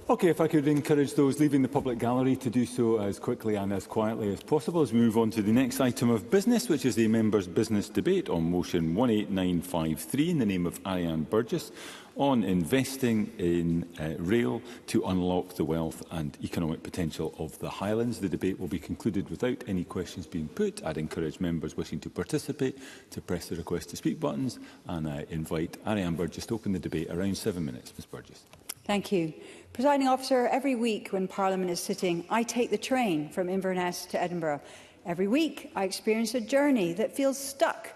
Okay, if I could encourage those leaving the public gallery to do so as quickly and as quietly as possible as we move on to the next item of business, which is the members' business debate on motion 18953 in the name of Ariane Burgess on investing in rail to unlock the wealth and economic potential of the Highlands. The debate will be concluded without any questions being put. I'd encourage members wishing to participate to press the request to speak buttons, and I invite Ariane Burgess to open the debate. Around 7 minutes, Ms Burgess. Thank you. Presiding Officer, every week when Parliament is sitting, I take the train from Inverness to Edinburgh. Every week, I experience a journey that feels stuck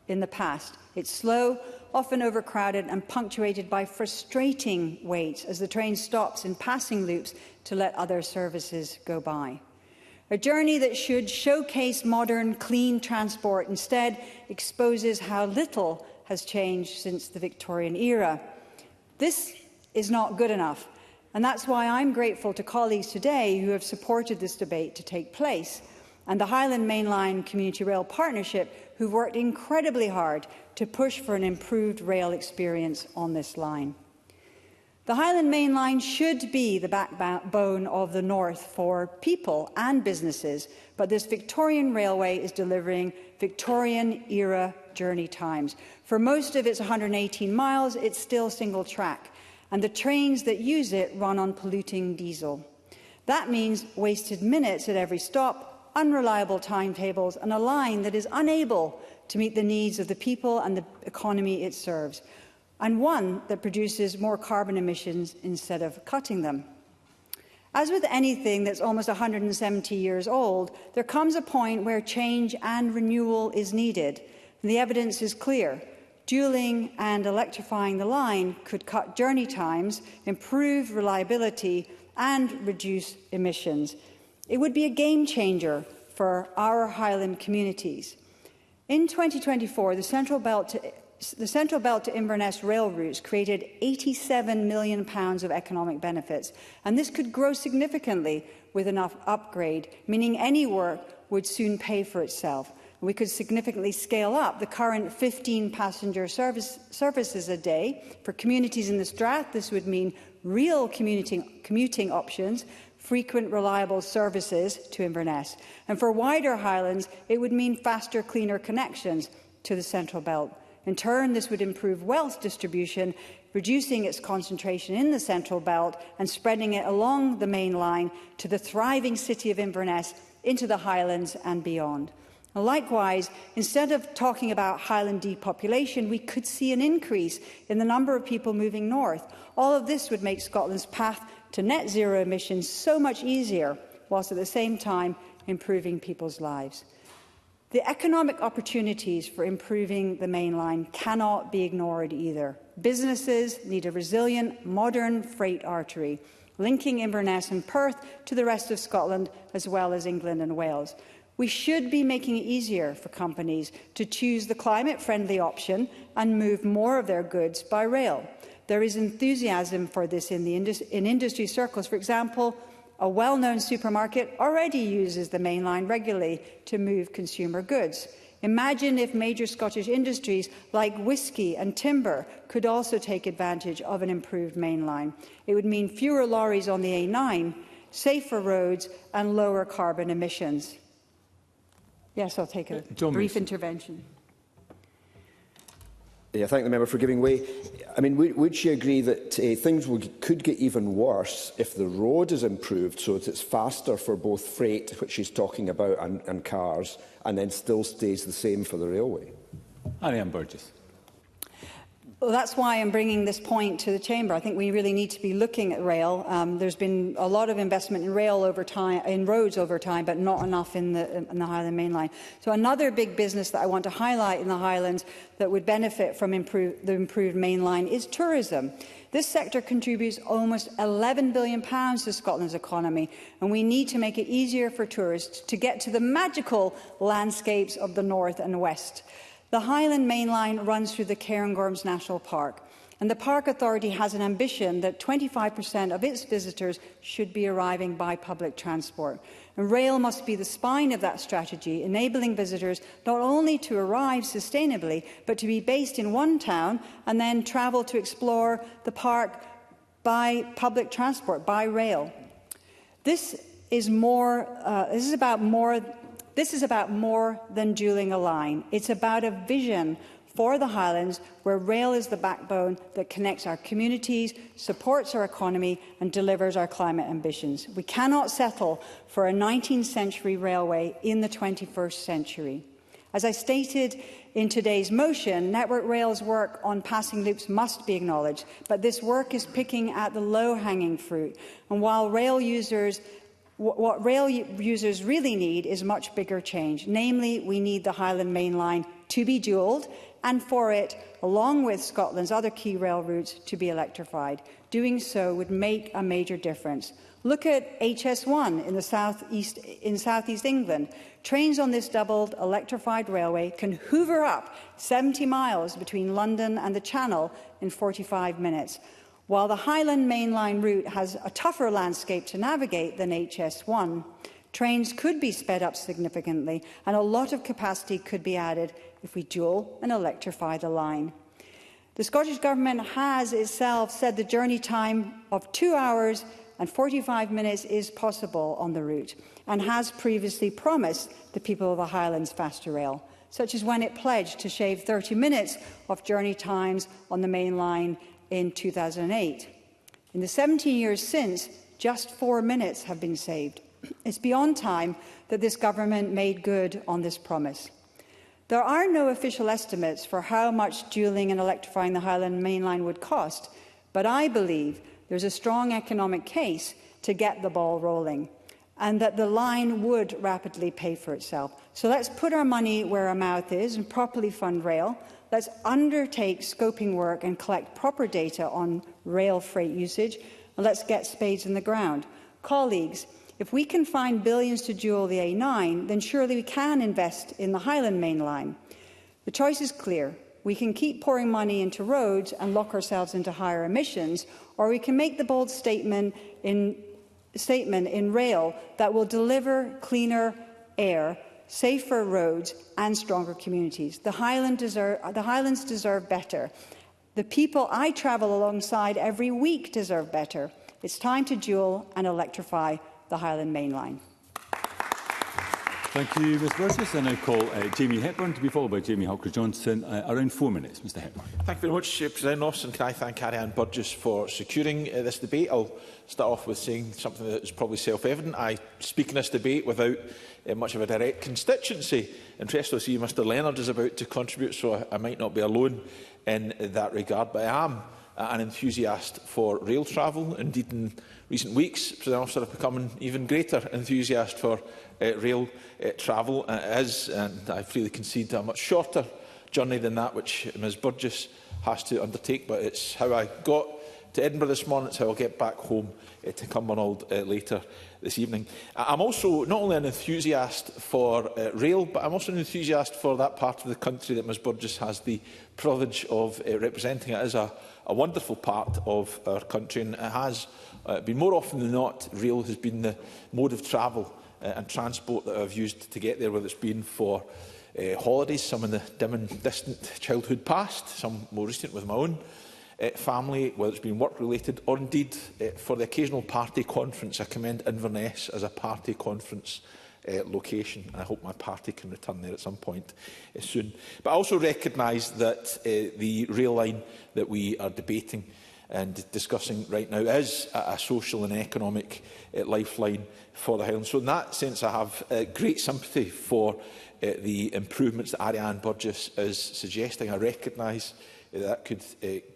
in the past. It's slow, often overcrowded and punctuated by frustrating waits as the train stops in passing loops to let other services go by. A journey that should showcase modern, clean transport instead exposes how little has changed since the Victorian era. This is not good enough, and that's why I'm grateful to colleagues today who have supported this debate to take place, and the Highland Mainline Community Rail Partnership, who've worked incredibly hard to push for an improved rail experience on this line. The Highland Main Line should be the backbone of the North for people and businesses, but this Victorian railway is delivering Victorian-era journey times. For most of its 118 miles, it's still single track, and the trains that use it run on polluting diesel. That means wasted minutes at every stop, unreliable timetables, and a line that is unable to meet the needs of the people and the economy it serves, and one that produces more carbon emissions instead of cutting them. As with anything that's almost 170 years old, there comes a point where change and renewal is needed, and the evidence is clear. Dualling and electrifying the line could cut journey times, improve reliability and reduce emissions. It would be a game changer for our Highland communities. In 2024, the Central Belt to Inverness rail routes created £87 million of economic benefits, and this could grow significantly with enough upgrade, meaning any work would soon pay for itself. We could significantly scale up the current 15 passenger services a day. For communities in the Strath, this would mean real commuting options, frequent, reliable services to Inverness. And for wider Highlands, it would mean faster, cleaner connections to the Central Belt. In turn, this would improve wealth distribution, reducing its concentration in the Central Belt and spreading it along the main line to the thriving city of Inverness, into the Highlands and beyond. Likewise, instead of talking about Highland depopulation, we could see an increase in the number of people moving north. All of this would make Scotland's path to net zero emissions so much easier, whilst at the same time improving people's lives. The economic opportunities for improving the main line cannot be ignored either. Businesses need a resilient, modern freight artery, linking Inverness and Perth to the rest of Scotland, as well as England and Wales. We should be making it easier for companies to choose the climate-friendly option and move more of their goods by rail. There is enthusiasm for this in industry circles. For example, a well-known supermarket already uses the main line regularly to move consumer goods. Imagine if major Scottish industries like whisky and timber could also take advantage of an improved main line. It would mean fewer lorries on the A9, safer roads and lower carbon emissions. Yes, I'll take a brief intervention. I thank the member for giving way. I mean, would she agree that things could get even worse if the road is improved so that it's faster for both freight, which she's talking about, and cars, and then still stays the same for the railway? Ariane Burgess. Well, that's why I'm bringing this point to the Chamber. I think we really need to be looking at rail. There's been a lot of investment in rail over time, in roads over time, but not enough in the Highland Main Line. So another big business that I want to highlight in the Highlands that would benefit from the improved main line is tourism. This sector contributes almost £11 billion to Scotland's economy, and we need to make it easier for tourists to get to the magical landscapes of the north and west. The Highland Main Line runs through the Cairngorms National Park, and the Park Authority has an ambition that 25% of its visitors should be arriving by public transport. And rail must be the spine of that strategy, enabling visitors not only to arrive sustainably, but to be based in one town and then travel to explore the park by public transport, by rail. This is about more than dualling a line. It's about a vision for the Highlands where rail is the backbone that connects our communities, supports our economy and delivers our climate ambitions. We cannot settle for a 19th century railway in the 21st century. As I stated in today's motion, Network Rail's work on passing loops must be acknowledged, but this work is picking at the low-hanging fruit. And while what rail users really need is much bigger change. Namely, we need the Highland Main Line to be dualled and for it, along with Scotland's other key rail routes, to be electrified. Doing so would make a major difference. Look at HS1 in southeast England. Trains on this doubled electrified railway can hoover up 70 miles between London and the Channel in 45 minutes. While the Highland Main Line route has a tougher landscape to navigate than HS1, trains could be sped up significantly and a lot of capacity could be added if we dual and electrify the line. The Scottish Government has itself said the journey time of 2 hours and 45 minutes is possible on the route and has previously promised the people of the Highlands faster rail, such as when it pledged to shave 30 minutes of journey times on the main line in 2008. In the 17 years since, just 4 minutes have been saved. It's beyond time that this government made good on this promise. There are no official estimates for how much dualling and electrifying the Highland Main Line would cost, but I believe there's a strong economic case to get the ball rolling and that the line would rapidly pay for itself. So let's put our money where our mouth is and properly fund rail. Let's undertake scoping work and collect proper data on rail freight usage, and let's get spades in the ground. Colleagues, if we can find billions to dual the A9, then surely we can invest in the Highland Main Line. The choice is clear. We can keep pouring money into roads and lock ourselves into higher emissions, or we can make the bold statement in rail that will deliver cleaner air, safer roads and stronger communities. The Highlands deserve better. The people I travel alongside every week deserve better. It's time to dual and electrify the Highland Main Line. Thank you, Ms Burgess. I now call Jamie Hepburn to be followed by Jamie Halker-Johnson. Around 4 minutes, Mr Hepburn. Thank you very much, President Officer. Can I thank Ariane Burgess for securing this debate? I'll start off with saying something that is probably self-evident. I speak in this debate without much of a direct constituency. Interesting to see Mr Leonard is about to contribute, so I might not be alone in that regard. But I am an enthusiast for rail travel. Indeed, in recent weeks, President Officer, I've become an even greater enthusiast for rail travel. It is, and I freely concede, a much shorter journey than that which Ms Burgess has to undertake, but it's how I got to Edinburgh this morning, it's how I'll get back home to Cumbernauld later this evening. I'm also not only an enthusiast for rail, but I'm also an enthusiast for that part of the country that Ms Burgess has the privilege of representing. It is a wonderful part of our country, and it has been more often than not, rail has been the mode of travel and transport that I've used to get there, whether it's been for holidays, some in the dim and distant childhood past, some more recent with my own family, whether it's been work-related, or indeed for the occasional party conference. I commend Inverness as a party conference location, and I hope my party can return there at some point soon. But I also recognise that the rail line that we are debating and discussing right now is a social and economic lifeline for the Highlands. So in that sense, I have great sympathy for the improvements that Ariane Burgess is suggesting. I recognise that could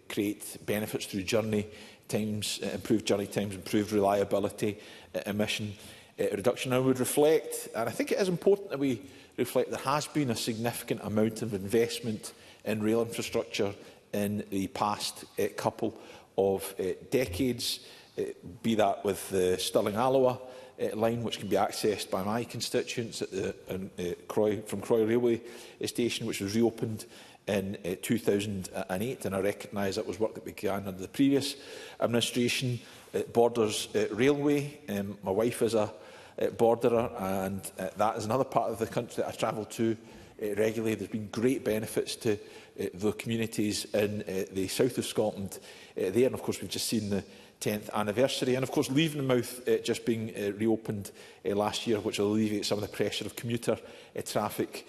create benefits through journey times, improved journey times, improved reliability, emission reduction. I would reflect, and I think it is important that we reflect, there has been a significant amount of investment in rail infrastructure in the past couple of decades, be that with the Stirling-Alloa line, which can be accessed by my constituents at from Croy Railway Station, which was reopened in 2008, and I recognise that was work that began under the previous administration. Borders Railway, my wife is a borderer, and that is another part of the country that I travel to regularly. There's been great benefits to the communities in the south of Scotland there. And of course, we've just seen the 10th anniversary. And of course, Leavenmouth just being reopened last year, which will alleviate some of the pressure of commuter traffic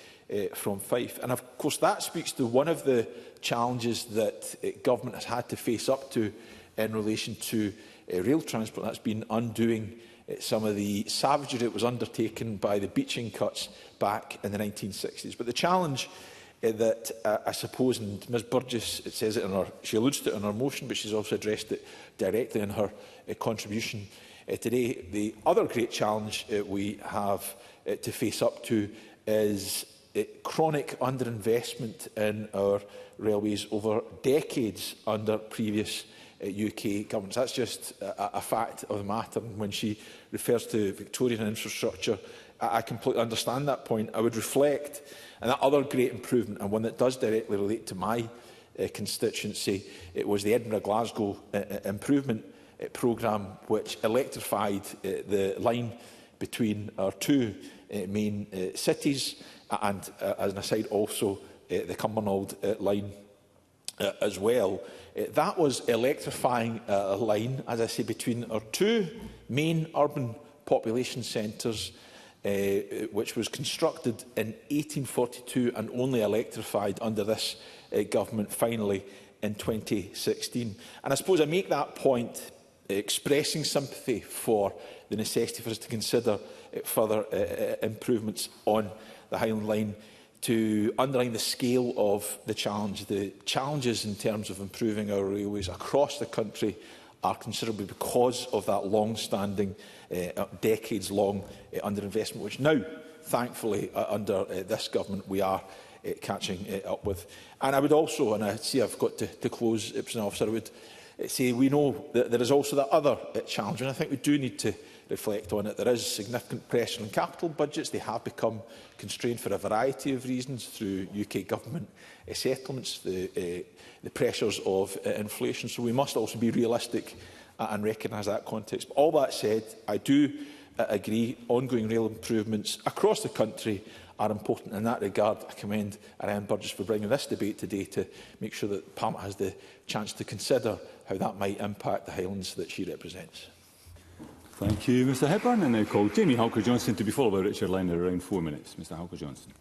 from Fife. And of course, that speaks to one of the challenges that government has had to face up to in relation to rail transport. That's been undoing some of the savagery that was undertaken by the beaching cuts back in the 1960s. But the challenge that I suppose, and Ms Burgess, it says it in her, she alludes to it in her motion, but she's also addressed it directly in her contribution today. The other great challenge we have to face up to is chronic underinvestment in our railways over decades under previous UK governments. That's just a fact of the matter. And when she refers to Victorian infrastructure, I completely understand that point. I would reflect on that other great improvement, and one that does directly relate to my constituency. It was the Edinburgh-Glasgow improvement programme, which electrified the line between our two main cities, and as an aside, also the Cumbernauld line as well. That was electrifying a line, as I say, between our two main urban population centres, which was constructed in 1842 and only electrified under this government finally in 2016. And I suppose I make that point expressing sympathy for the necessity for us to consider further improvements on the Highland Line, to underline the scale of the challenge. The challenges in terms of improving our railways across the country are considerable because of that long-standing, decades-long underinvestment, which now, thankfully, under this government, we are catching up with. And I would also, and I see I've got to close, Presiding Officer, I would say we know that there is also that other challenge, and I think we do need to reflect on it. There is significant pressure on capital budgets. They have become constrained for a variety of reasons through UK government settlements, the pressures of inflation. So we must also be realistic and recognise that context. But all that said, I do agree ongoing rail improvements across the country are important. In that regard, I commend Ariane Burgess for bringing this debate today to make sure that Parliament has the chance to consider how that might impact the Highlands that she represents. Thank you, Mr Hepburn. And now call Jamie Halker-Johnson to be followed by Richard Lynn in around 4 minutes. Mr Halker-Johnson.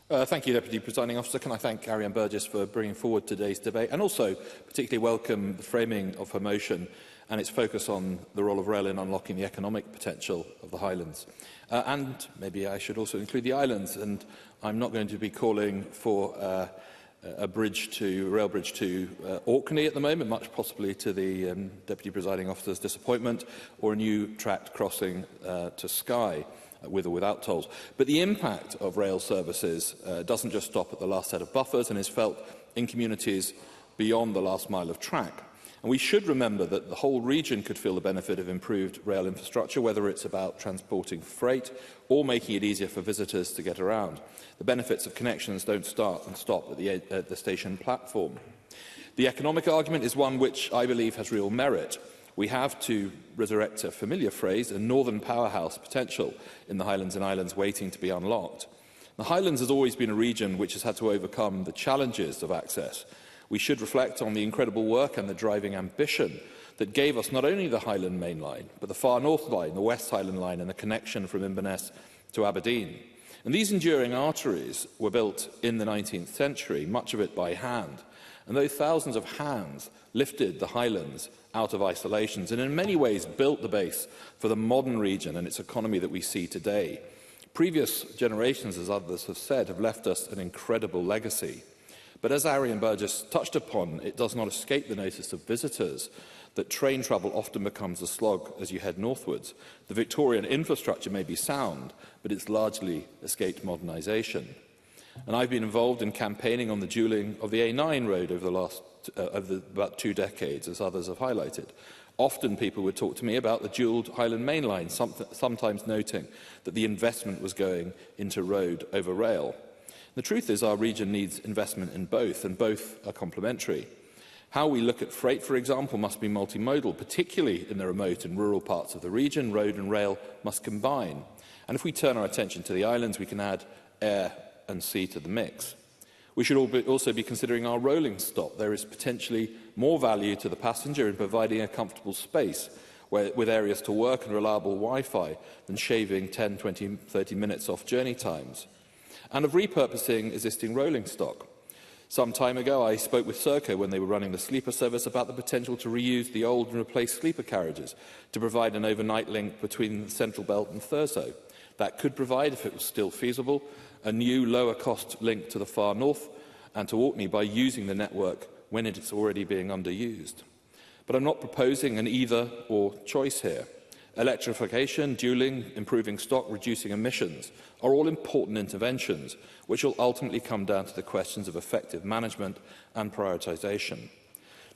Thank you, Deputy Presiding Officer. Can I thank Ariane Burgess for bringing forward today's debate, and also particularly welcome the framing of her motion and its focus on the role of rail in unlocking the economic potential of the Highlands. And maybe I should also include the islands. And I'm not going to be calling for a rail bridge to Orkney at the moment, much possibly to the Deputy Presiding Officer's disappointment, or a new tracked crossing to Skye, with or without tolls. But the impact of rail services doesn't just stop at the last set of buffers and is felt in communities beyond the last mile of track. And we should remember that the whole region could feel the benefit of improved rail infrastructure, whether it's about transporting freight or making it easier for visitors to get around. The benefits of connections don't start and stop at the station platform. The economic argument is one which I believe has real merit. We have, to resurrect a familiar phrase, a northern powerhouse potential in the Highlands and Islands waiting to be unlocked. The Highlands has always been a region which has had to overcome the challenges of access. We should reflect on the incredible work and the driving ambition that gave us not only the Highland Main Line, but the Far North Line, the West Highland Line, and the connection from Inverness to Aberdeen. And these enduring arteries were built in the 19th century, much of it by hand. And those thousands of hands lifted the Highlands out of isolations and in many ways built the base for the modern region and its economy that we see today. Previous generations, as others have said, have left us an incredible legacy. But as Ariane Burgess touched upon, it does not escape the notice of visitors that train travel often becomes a slog as you head northwards. The Victorian infrastructure may be sound, but it's largely escaped modernisation. And I've been involved in campaigning on the dualling of the A9 road over about 2 decades, as others have highlighted. Often people would talk to me about the dualled Highland Main Line, sometimes noting that the investment was going into road over rail. The truth is our region needs investment in both, and both are complementary. How we look at freight, for example, must be multimodal, particularly in the remote and rural parts of the region. Road and rail must combine. And if we turn our attention to the islands, we can add air and sea to the mix. We should also be considering our rolling stock. There is potentially more value to the passenger in providing a comfortable space with areas to work and reliable Wi-Fi than shaving 10, 20, 30 minutes off journey times. And of repurposing existing rolling stock. Some time ago, I spoke with Serco when they were running the sleeper service about the potential to reuse the old and replace sleeper carriages to provide an overnight link between the Central Belt and Thurso. That could provide, if it was still feasible, a new lower-cost link to the far north and to Orkney by using the network when it is already being underused. But I'm not proposing an either-or choice here. Electrification, dualling, improving stock, reducing emissions are all important interventions which will ultimately come down to the questions of effective management and prioritisation.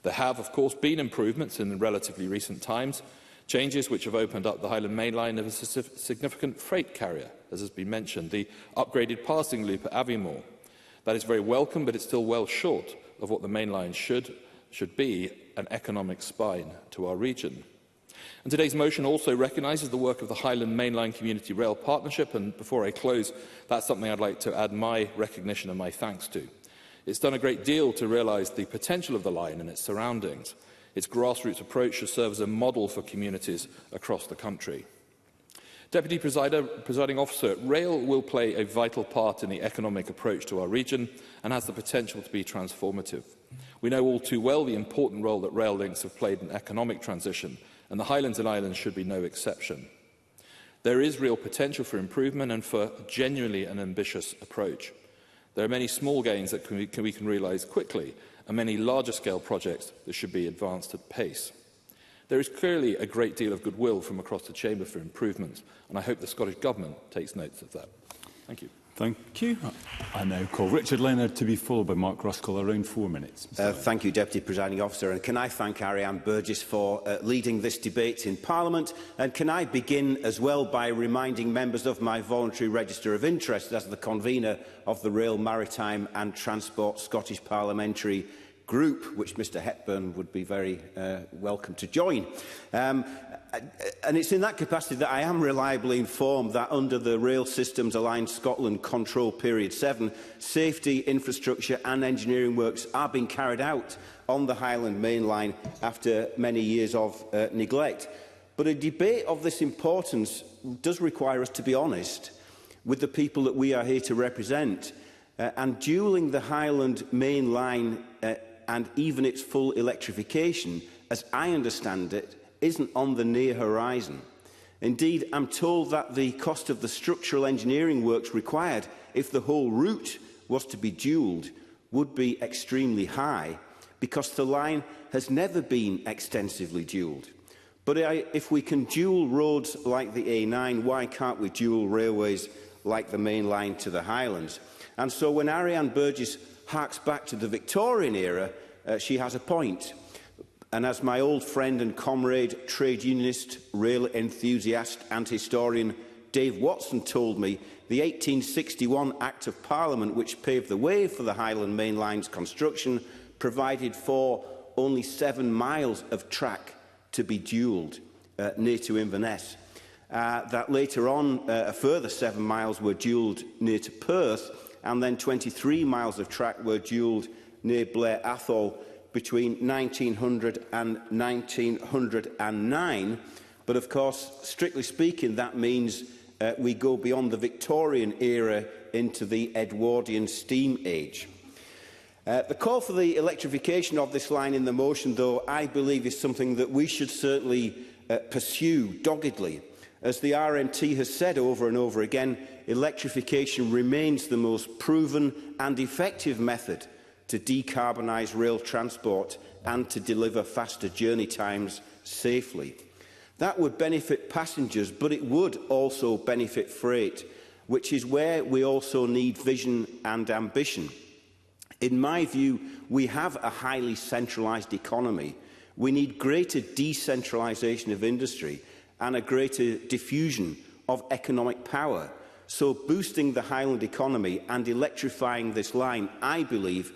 There have, of course, been improvements in relatively recent times, changes which have opened up the Highland Main Line as a significant freight carrier, as has been mentioned, the upgraded passing loop at Aviemore. That is very welcome, but it's still well short of what the main line should be, an economic spine to our region. And today's motion also recognises the work of the Highland Mainline Community Rail Partnership, and before I close, that's something I'd like to add my recognition and my thanks to. It's done a great deal to realise the potential of the line and its surroundings. Its grassroots approach should serve as a model for communities across the country. Deputy Presiding Officer, rail will play a vital part in the economic approach to our region and has the potential to be transformative. We know all too well the important role that rail links have played in economic transition, and the Highlands and Islands should be no exception. There is real potential for improvement and for genuinely an ambitious approach. There are many small gains that we can realise quickly, and many larger-scale projects that should be advanced at pace. There is clearly a great deal of goodwill from across the Chamber for improvement, and I hope the Scottish Government takes note of that. Thank you. Thank you. I now call Richard Leonard to be followed by Mark Ruskell, around 4 minutes. Thank you, Deputy Presiding Officer. And can I thank Ariane Burgess for leading this debate in Parliament? And can I begin as well by reminding members of my voluntary register of interest as the convener of the Rail, Maritime and Transport Scottish Parliamentary Group, which Mr Hepburn would be very welcome to join. And it's in that capacity that I am reliably informed that under the Rail Systems Alliance Scotland Control Period 7, safety, infrastructure and engineering works are being carried out on the Highland Main Line after many years of neglect. But a debate of this importance does require us to be honest with the people that we are here to represent. And dualling the Highland Main Line and even its full electrification, as I understand it, isn't on the near horizon. Indeed, I'm told that the cost of the structural engineering works required, if the whole route was to be dualled, would be extremely high, because the line has never been extensively dualled. But if we can dual roads like the A9, why can't we dual railways like the main line to the Highlands? And so when Ariane Burgess harks back to the Victorian era, she has a point. And as my old friend and comrade, trade unionist, rail enthusiast and historian Dave Watson told me, the 1861 Act of Parliament, which paved the way for the Highland Main Line's construction, provided for only 7 miles of track to be dualled near to Inverness. That later on, a further 7 miles were dualled near to Perth, and then 23 miles of track were dualled near Blair Athol between 1900 and 1909. But of course, strictly speaking, that means we go beyond the Victorian era into the Edwardian steam age. The call for the electrification of this line in the motion, though, I believe is something that we should certainly pursue doggedly. As the RMT has said over and over again, electrification remains the most proven and effective method to decarbonise rail transport and to deliver faster journey times safely. That would benefit passengers, but it would also benefit freight, which is where we also need vision and ambition. In my view, we have a highly centralised economy. We need greater decentralisation of industry and a greater diffusion of economic power. So boosting the Highland economy and electrifying this line, I believe,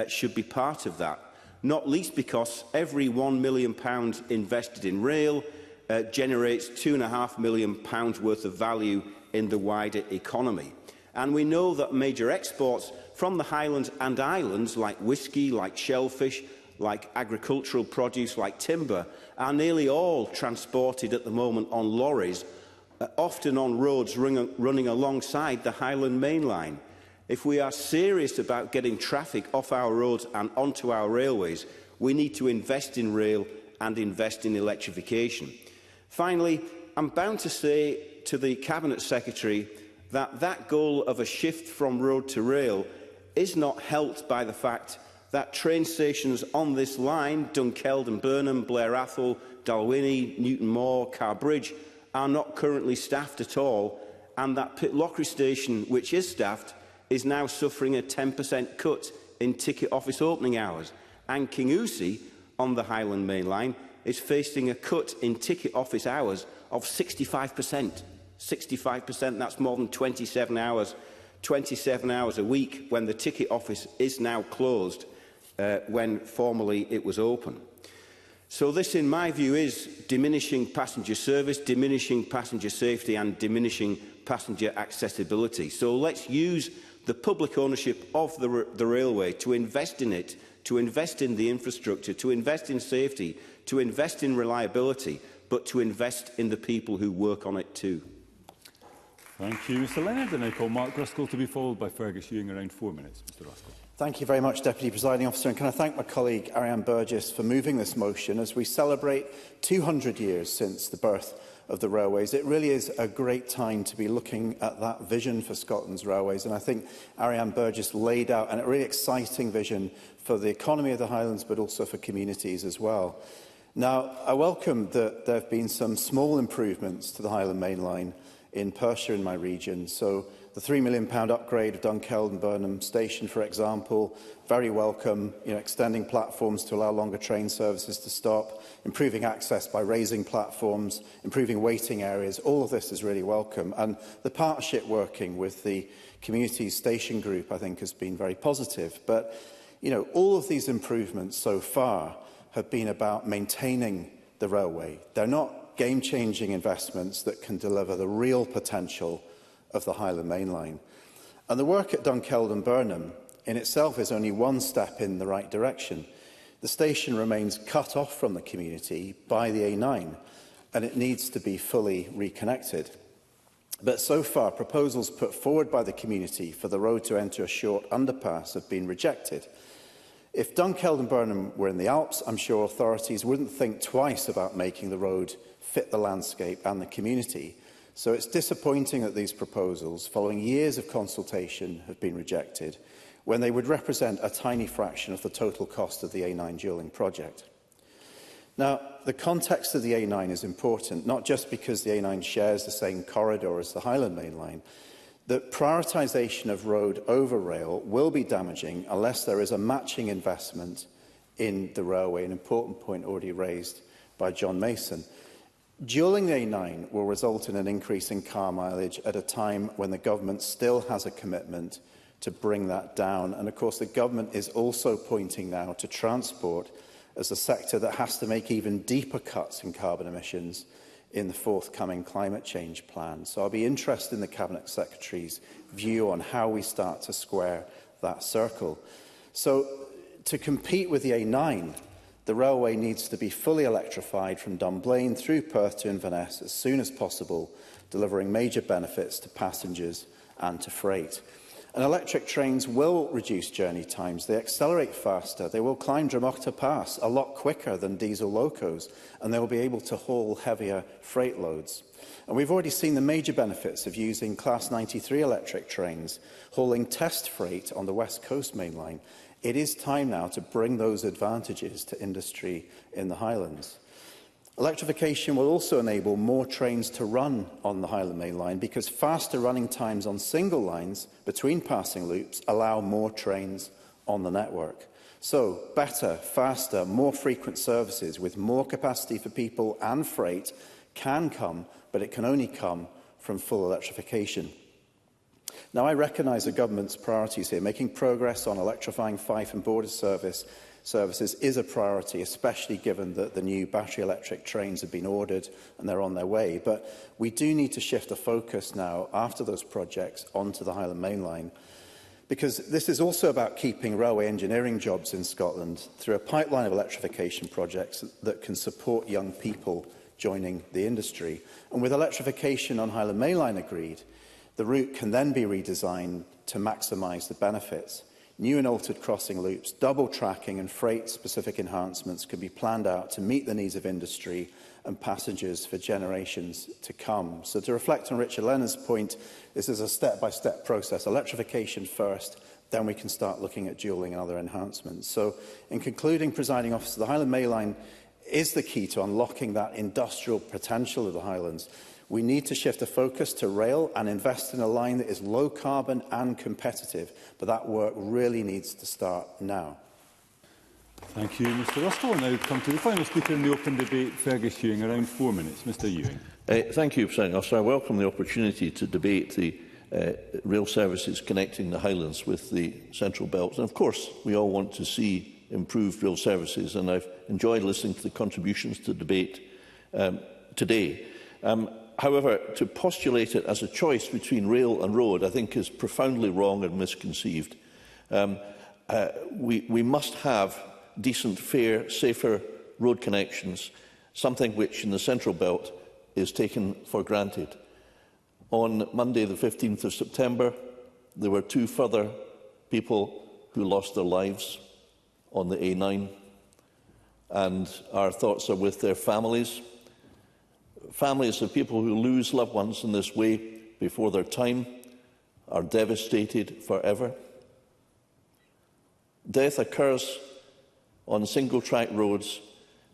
should be part of that, not least because every £1 million invested in rail generates £2.5 million worth of value in the wider economy. And we know that major exports from the Highlands and Islands, like whisky, like shellfish, like agricultural produce, like timber, are nearly all transported at the moment on lorries, often on roads running alongside the Highland Main Line. If we are serious about getting traffic off our roads and onto our railways, we need to invest in rail and invest in electrification. Finally, I'm bound to say to the Cabinet Secretary that that goal of a shift from road to rail is not helped by the fact that train stations on this line, Dunkeld and Burnham, Blair Athol, Dalwhinnie, Newton Moor, Carbridge, are not currently staffed at all, and that Pitlochry station, which is staffed, is now suffering a 10% cut in ticket office opening hours, and Kingussie, on the Highland Main Line, is facing a cut in ticket office hours of 65%. 65%, that's more than 27 hours a week when the ticket office is now closed, when formerly it was open. So this, in my view, is diminishing passenger service, diminishing passenger safety and diminishing passenger accessibility. So let's use the public ownership of the railway to invest in it, to invest in the infrastructure, to invest in safety, to invest in reliability, but to invest in the people who work on it too. Thank you, Mr Leonard. And I call Mark Ruskell to be followed by Fergus Ewing, around 4 minutes. Mr Ruskell. Thank you very much, Deputy Presiding Officer. And can I thank my colleague Ariane Burgess for moving this motion as we celebrate 200 years since the birth of the railways. It really is a great time to be looking at that vision for Scotland's railways. And I think Ariane Burgess laid out a really exciting vision for the economy of the Highlands, but also for communities as well. Now, I welcome that there have been some small improvements to the Highland Main Line in Perthshire in my region. So the £3 million upgrade of Dunkeld and Burnham Station, for example, very welcome, extending platforms to allow longer train services to stop, improving access by raising platforms, improving waiting areas. All of this is really welcome. And the partnership working with the Community Station Group, I think, has been very positive. But, all of these improvements so far have been about maintaining the railway. They're not game-changing investments that can deliver the real potential of the Highland Main Line. And the work at Dunkeld and Burnham in itself is only one step in the right direction. The station remains cut off from the community by the A9, and it needs to be fully reconnected. But so far, proposals put forward by the community for the road to enter a short underpass have been rejected. If Dunkeld and Burnham were in the Alps, I'm sure authorities wouldn't think twice about making the road fit the landscape and the community. So it's disappointing that these proposals, following years of consultation, have been rejected, when they would represent a tiny fraction of the total cost of the A9 dualling project. Now, the context of the A9 is important, not just because the A9 shares the same corridor as the Highland Main Line. The prioritisation of road over rail will be damaging unless there is a matching investment in the railway, an important point already raised by John Mason. Dualling the A9 will result in an increase in car mileage at a time when the government still has a commitment to bring that down. And of course, the government is also pointing now to transport as a sector that has to make even deeper cuts in carbon emissions in the forthcoming climate change plan. So I'll be interested in the Cabinet Secretary's view on how we start to square that circle. So to compete with the A9, the railway needs to be fully electrified from Dunblane through Perth to Inverness as soon as possible, delivering major benefits to passengers and to freight. And electric trains will reduce journey times. They accelerate faster. They will climb Dromochta Pass a lot quicker than diesel locos, and they will be able to haul heavier freight loads. And we've already seen the major benefits of using Class 93 electric trains, hauling test freight on the West Coast Main Line. It is time now to bring those advantages to industry in the Highlands. Electrification will also enable more trains to run on the Highland Main Line because faster running times on single lines between passing loops allow more trains on the network. So, better, faster, more frequent services with more capacity for people and freight can come, but it can only come from full electrification. Now, I recognise the government's priorities here. Making progress on electrifying Fife and Border service services is a priority, especially given that the new battery electric trains have been ordered and they're on their way. But we do need to shift the focus now, after those projects, onto the Highland Main Line, because this is also about keeping railway engineering jobs in Scotland through a pipeline of electrification projects that can support young people joining the industry. And with electrification on Highland Main Line agreed, the route can then be redesigned to maximise the benefits. New and altered crossing loops, double tracking and freight-specific enhancements could be planned out to meet the needs of industry and passengers for generations to come. So to reflect on Richard Lennon's point, this is a step-by-step process. Electrification first, then we can start looking at dualling and other enhancements. So in concluding, Presiding Officer, the Highland Main Line is the key to unlocking that industrial potential of the Highlands. We need to shift the focus to rail and invest in a line that is low carbon and competitive, but that work really needs to start now. Thank you, Mr Ruskell. We'll now come to the final speaker in the open debate, Fergus Ewing, around 4 minutes. Mr Ewing. Thank you, Presiding Officer. I welcome the opportunity to debate the rail services connecting the Highlands with the Central Belt. And of course, we all want to see improved rail services, and I've enjoyed listening to the contributions to the debate today. However, to postulate it as a choice between rail and road, I think is profoundly wrong and misconceived. We must have decent, fair, safer road connections, something which in the Central Belt is taken for granted. On Monday, the 15th of September, there were 2 further people who lost their lives on the A9, and our thoughts are with their families. Families of people who lose loved ones in this way before their time are devastated forever. Death occurs on single-track roads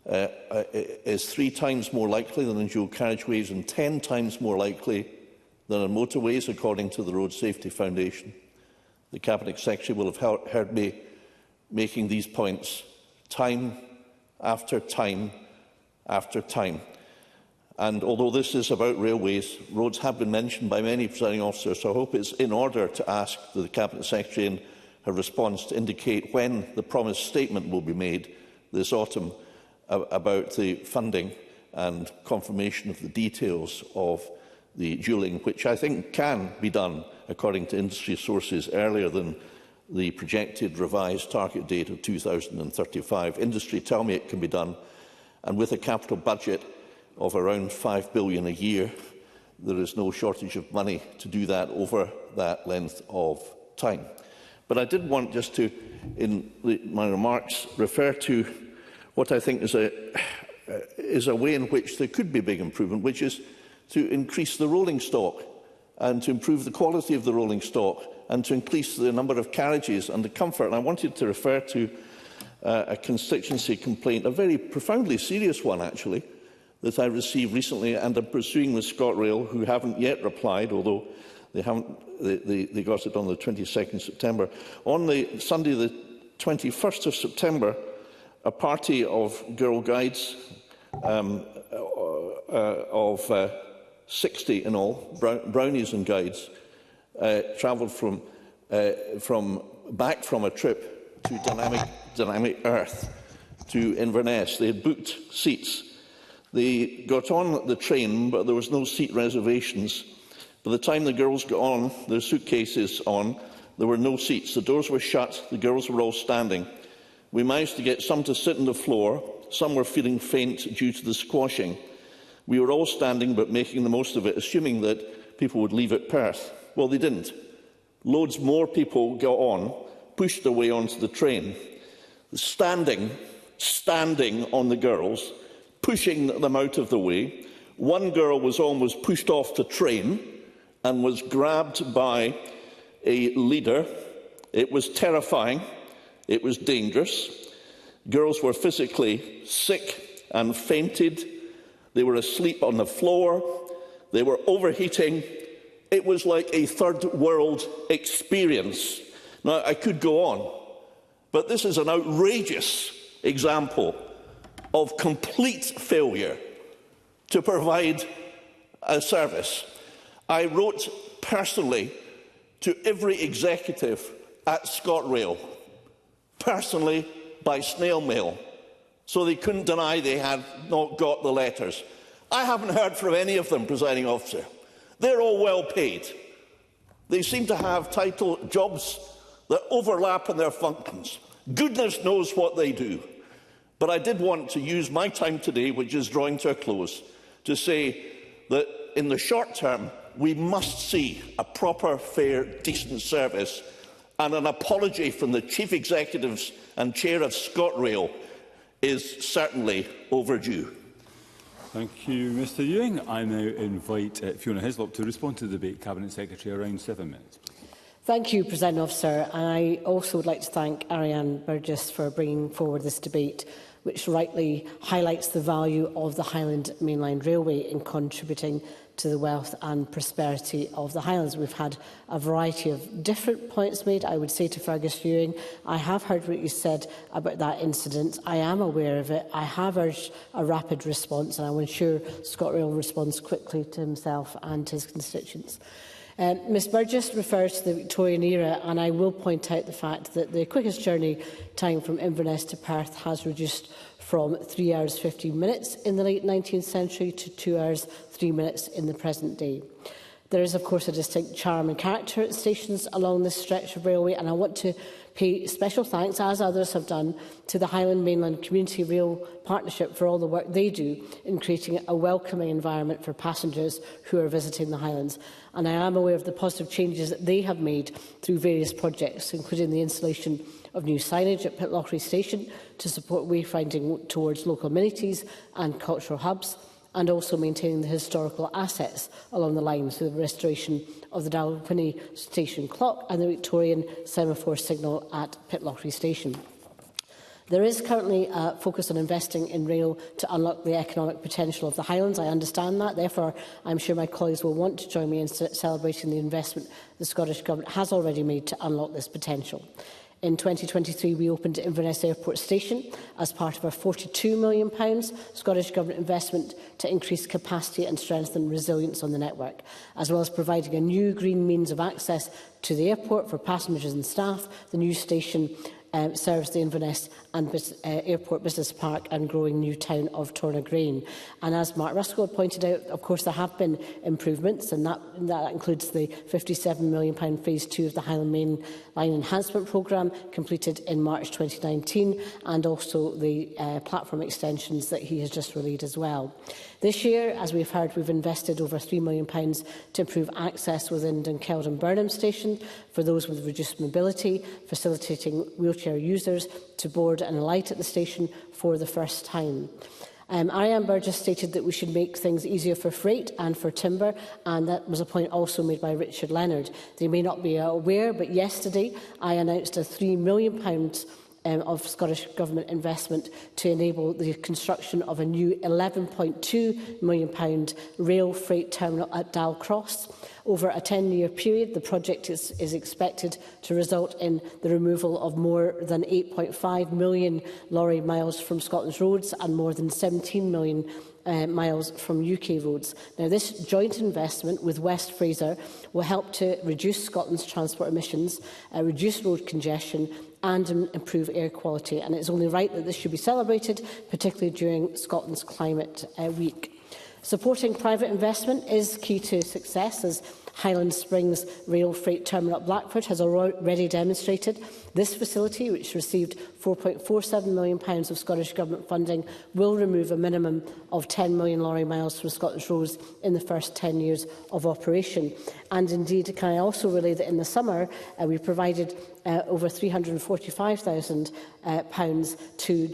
is 3 times more likely than in dual carriageways and 10 times more likely than on motorways, according to the Road Safety Foundation. The Cabinet Secretary will have heard me making these points time after time after time. And although this is about railways, roads have been mentioned by many presiding officers, so I hope it's in order to ask the Cabinet Secretary in her response to indicate when the promised statement will be made this autumn about the funding and confirmation of the details of the dualling, which I think can be done, according to industry sources, earlier than the projected revised target date of 2035. Industry tell me it can be done, and with a capital budget of around £5 billion a year, there is no shortage of money to do that over that length of time. But I did want just to, in my remarks, refer to what I think is a way in which there could be big improvement, which is to increase the rolling stock and to improve the quality of the rolling stock and to increase the number of carriages and the comfort. And I wanted to refer to a constituency complaint, a very profoundly serious one, actually, that I received recently, and I'm pursuing with ScotRail, who haven't yet replied, although they got it on the 22nd September. On the Sunday, the 21st of September, a party of girl guides of 60 in all, brownies and guides, travelled back from a trip to Dynamic Earth to Inverness. They had booked seats. They got on the train, but there was no seat reservations. By the time the girls got on, their suitcases on, there were no seats. The doors were shut. The girls were all standing. We managed to get some to sit on the floor. Some were feeling faint due to the squashing. We were all standing, but making the most of it, assuming that people would leave at Perth. Well, they didn't. Loads more people got on, pushed their way onto the train, standing on the girls, pushing them out of the way. One girl was almost pushed off the train and was grabbed by a leader. It was terrifying. It was dangerous. Girls were physically sick and fainted. They were asleep on the floor. They were overheating. It was like a third world experience. Now, I could go on, but this is an outrageous example of complete failure to provide a service. I wrote personally to every executive at ScotRail, personally by snail mail, so they couldn't deny they had not got the letters. I haven't heard from any of them, Presiding Officer. They're all well paid. They seem to have jobs that overlap in their functions. Goodness knows what they do. But I did want to use my time today, which is drawing to a close, to say that in the short term, we must see a proper, fair, decent service, and an apology from the Chief Executives and Chair of ScotRail is certainly overdue. Thank you, Mr Ewing. I now invite Fiona Hislop to respond to the debate. Cabinet Secretary, around 7 minutes. Thank you, President Officer. And I also would like to thank Ariane Burgess for bringing forward this debate, which rightly highlights the value of the Highland Mainline Railway in contributing to the wealth and prosperity of the Highlands. We've had a variety of different points made. I would say to Fergus Ewing, I have heard what you said about that incident. I am aware of it. I have urged a rapid response, and I will ensure ScotRail responds quickly to himself and his constituents. Ms Burgess refers to the Victorian era, and I will point out the fact that the quickest journey time from Inverness to Perth has reduced from 3 hours 15 minutes in the late 19th century to 2 hours 3 minutes in the present day. There is, of course, a distinct charm and character at stations along this stretch of railway, and I want to pay special thanks, as others have done, to the Highland Mainland Community Rail Partnership for all the work they do in creating a welcoming environment for passengers who are visiting the Highlands. And I am aware of the positive changes that they have made through various projects, including the installation of new signage at Pitlochry Station to support wayfinding towards local amenities and cultural hubs, and also maintaining the historical assets along the line through the restoration of the Dalwhinnie Station clock and the Victorian semaphore signal at Pitlochry Station. There is currently a focus on investing in rail to unlock the economic potential of the Highlands. I understand that. Therefore, I'm sure my colleagues will want to join me in celebrating the investment the Scottish Government has already made to unlock this potential. In 2023, we opened Inverness Airport Station as part of our £42 million Scottish Government investment to increase capacity and strengthen resilience on the network, as well as providing a new green means of access to the airport for passengers and staff. The new station serves the Inverness and Airport Business Park and growing new town of Tornagreen. And as Mark Ruskell pointed out, of course, there have been improvements, and that includes the £57 million Phase 2 of the Highland Main Line Enhancement Programme completed in March 2019, and also the platform extensions that he has just relayed as well. This year, as we've heard, we've invested over £3 million to improve access within Dunkeld and Burnham Station for those with reduced mobility, facilitating wheelchair users to board and alight at the station for the first time. Ariane Burgess stated that we should make things easier for freight and for timber, and that was a point also made by Richard Leonard. They may not be aware, but yesterday I announced a £3 million of Scottish Government investment to enable the construction of a new £11.2 million rail freight terminal at Dalcross. Over a 10-year period, the project is expected to result in the removal of more than 8.5 million lorry miles from Scotland's roads and more than 17 million miles from UK roads. Now, this joint investment with West Fraser will help to reduce Scotland's transport emissions, reduce road congestion and improve air quality. And it's only right that this should be celebrated, particularly during Scotland's Climate Week. Supporting private investment is key to success, as Highland Springs Rail Freight Terminal at Blackford has already demonstrated. This facility, which received £4.47 million of Scottish Government funding, will remove a minimum of 10 million lorry miles from Scottish roads in the first 10 years of operation. And indeed, can I also relay that in the summer, we provided over £345,000 to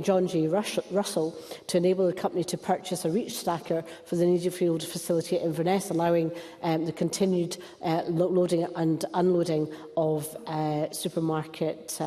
John G. Russell to enable the company to purchase a reach stacker for the Needlefield facility at Inverness, allowing the continued loading and unloading of supermarket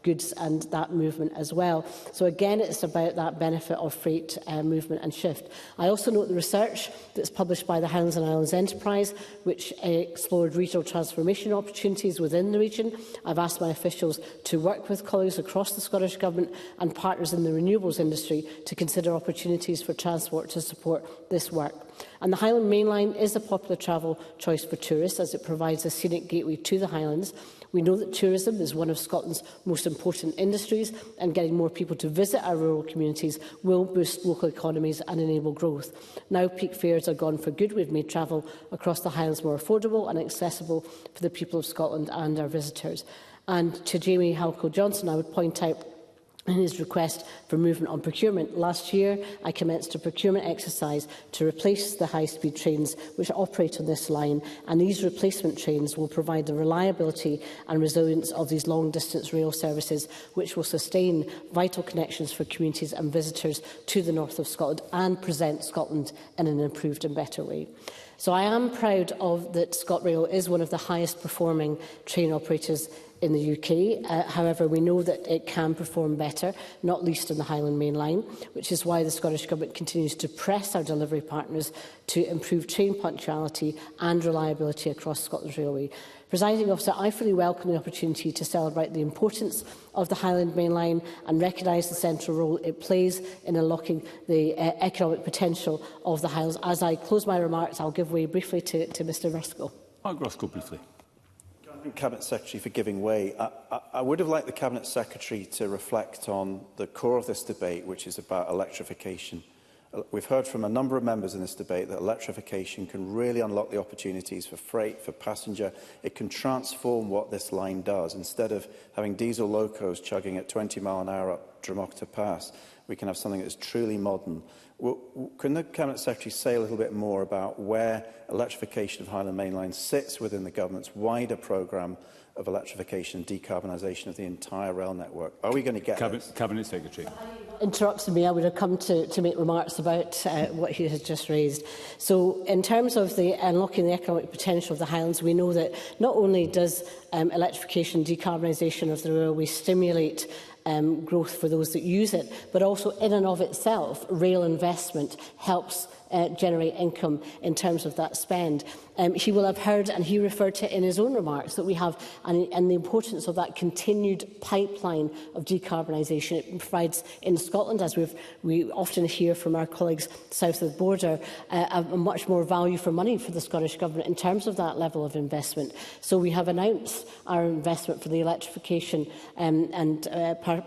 goods and that movement as well. So again, it's about that benefit of freight movement and shift. I also note the research that's published by the Highlands and Islands Enterprise, which explored regional transformation opportunities within the region. I've asked my officials to work with colleagues across the Scottish Government and partners in the renewables industry to consider opportunities for transport to support this work. And the Highland Main Line is a popular travel choice for tourists, as it provides a scenic gateway to the Highlands. We know that tourism is one of Scotland's most important industries, and getting more people to visit our rural communities will boost local economies and enable growth. Now peak fares are gone for good, we've made travel across the Highlands more affordable and accessible for the people of Scotland and our visitors. And to Jamie Halco-Johnson, I would point out in his request for movement on procurement. Last year, I commenced a procurement exercise to replace the high-speed trains which operate on this line, and these replacement trains will provide the reliability and resilience of these long-distance rail services, which will sustain vital connections for communities and visitors to the north of Scotland and present Scotland in an improved and better way. So I am proud of that ScotRail is one of the highest performing train operators in the UK. However, we know that it can perform better, not least in the Highland Main Line, which is why the Scottish Government continues to press our delivery partners to improve train punctuality and reliability across Scotland's railway. Presiding Officer, I fully welcome the opportunity to celebrate the importance of the Highland Main Line and recognise the central role it plays in unlocking the economic potential of the Highlands. As I close my remarks, I'll give way briefly to Mr Ruskell. Mark Ruskell, briefly. Cabinet Secretary for giving way. I would have liked the Cabinet Secretary to reflect on the core of this debate, which is about electrification. We've heard from a number of members in this debate that electrification can really unlock the opportunities for freight, for passenger. It can transform what this line does. Instead of having diesel locos chugging at 20 miles an hour up Dromochta Pass, we can have something that's truly modern. Can the Cabinet Secretary say a little bit more about where electrification of Highland Main Line sits within the Government's wider programme of electrification and decarbonisation of the entire rail network? Are we going to get Cabinet Secretary. Interrupted me, I would have come to make remarks about what he has just raised. So in terms of the unlocking the economic potential of the Highlands, we know that not only does electrification and decarbonisation of the railway stimulate growth for those that use it, but also in and of itself, rail investment helps generate income in terms of that spend. He will have heard, and he referred to it in his own remarks, that we have, and the importance of that continued pipeline of decarbonisation. It provides in Scotland, as we often hear from our colleagues south of the border, a much more value for money for the Scottish Government in terms of that level of investment. So we have announced our investment for the electrification and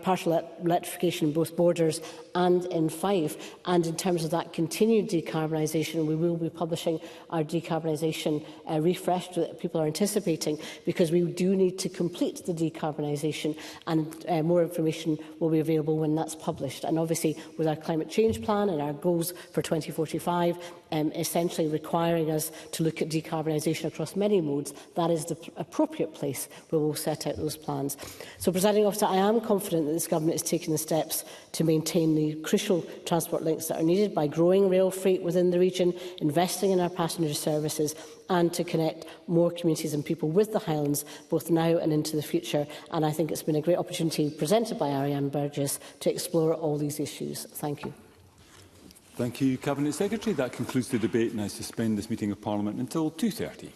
partial electrification in both Borders and in Fife. And in terms of that continued decarbonisation, we will be publishing our decarbonisation refresh that people are anticipating, because we do need to complete the decarbonisation, and more information will be available when that's published. And obviously, with our climate change plan and our goals for 2045, essentially requiring us to look at decarbonisation across many modes, that is the appropriate place where we'll set out those plans. So, Presiding Officer, I am confident that this Government is taking the steps to maintain the crucial transport links that are needed by growing rail freight within the region, investing in our passenger services, and to connect more communities and people with the Highlands, both now and into the future. And I think it's been a great opportunity presented by Ariane Burgess to explore all these issues. Thank you. Thank you, Cabinet Secretary. That concludes the debate, and I suspend this meeting of Parliament until 2:30.